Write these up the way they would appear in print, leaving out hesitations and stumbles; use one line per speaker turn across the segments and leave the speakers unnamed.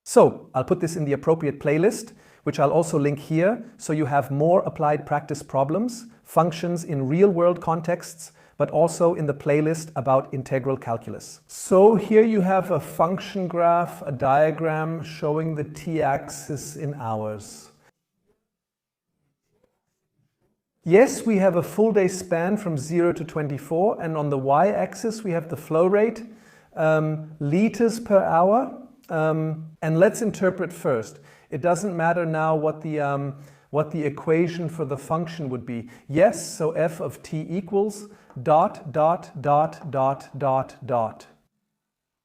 So I'll put this in the appropriate playlist, which I'll also link here, so you have more applied practice problems, functions in real-world contexts, but also in the playlist about integral calculus. So here you have a function graph, a diagram showing the t-axis in hours. Yes, we have a full day span from 0 to 24, and on the y-axis we have the flow rate, liters per hour. And let's interpret first. It doesn't matter now what the equation for the function would be. Yes, so f of t equals ...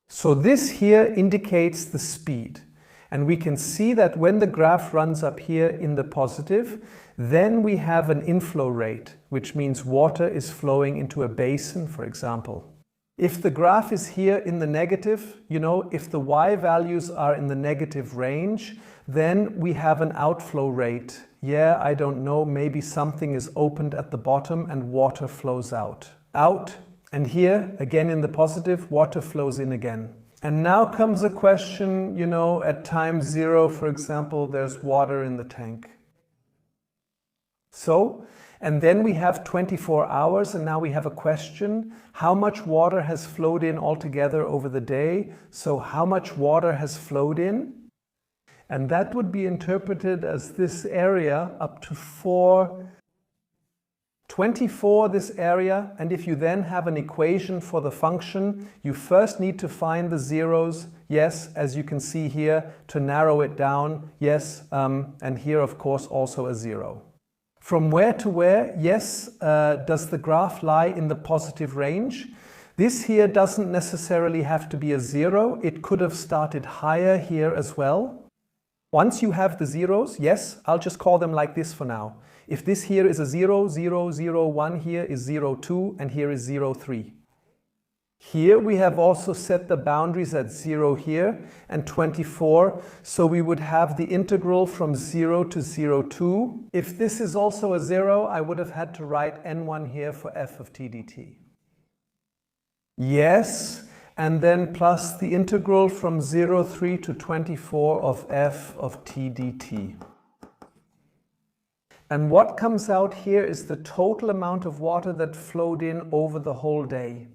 So this here indicates the speed. And we can see that when the graph runs up here in the positive, then we have an inflow rate, which means water is flowing into a basin, for example. If the graph is here in the negative, if the y values are in the negative range, then we have an outflow rate. Yeah, I don't know, maybe something is opened at the bottom and water flows out. And here, again in the positive, water flows in again. And now comes a question, at time 0, for example, there's water in the tank. So, and then we have 24 hours, and now we have a question. How much water has flowed in altogether over the day? So how much water has flowed in? And that would be interpreted as this area up to 24, this area. And if you then have an equation for the function, you first need to find the zeros. Yes, as you can see here, to narrow it down. Yes, and here, of course, also a 0. From where to where, yes, does the graph lie in the positive range? This here doesn't necessarily have to be a 0. It could have started higher here as well. Once you have the zeros, yes, I'll just call them like this for now. If this here is a 0, 0, 0, 1 here is 0, 2, and here is 0, 3. Here we have also set the boundaries at 0 here and 24, so we would have the integral from 0 to 0, 2. If this is also a 0, I would have had to write n1 here for f of t dt. Yes, and then plus the integral from 0, 3 to 24 of f of t dt. And what comes out here is the total amount of water that flowed in over the whole day.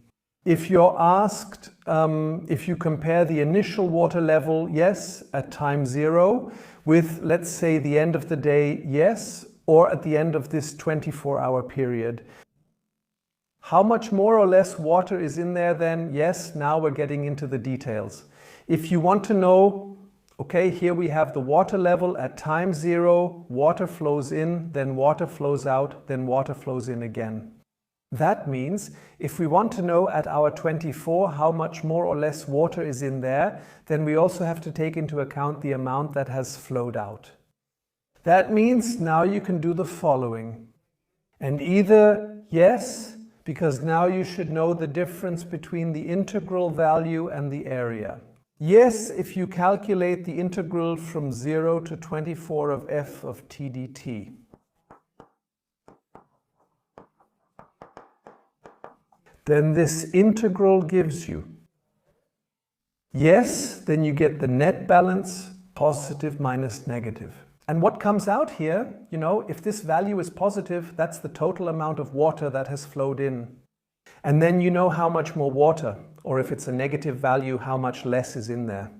If you're asked, if you compare the initial water level, yes, at time 0, with, let's say, the end of the day, yes, or at the end of this 24-hour period. How much more or less water is in there then? Yes, now we're getting into the details. If you want to know, okay, here we have the water level at time 0, water flows in, then water flows out, then water flows in again. That means if we want to know at hour 24 how much more or less water is in there, then we also have to take into account the amount that has flowed out. That means now you can do the following. And either yes, because now you should know the difference between the integral value and the area. Yes, if you calculate the integral from 0 to 24 of f of t dt. Then this integral gives you. Yes, then you get the net balance, positive minus negative. And what comes out here, if this value is positive, that's the total amount of water that has flowed in. And then you know how much more water, or if it's a negative value, how much less is in there.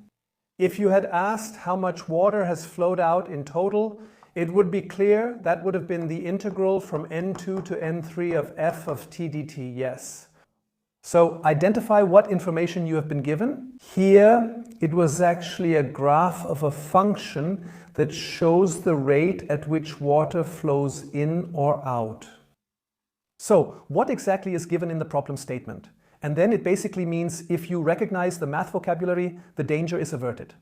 If you had asked how much water has flowed out in total, it would be clear that would have been the integral from n2 to n3 of f of t dt, yes. So identify what information you have been given. Here it was actually a graph of a function that shows the rate at which water flows in or out. So what exactly is given in the problem statement? And then it basically means if you recognize the math vocabulary, the danger is averted.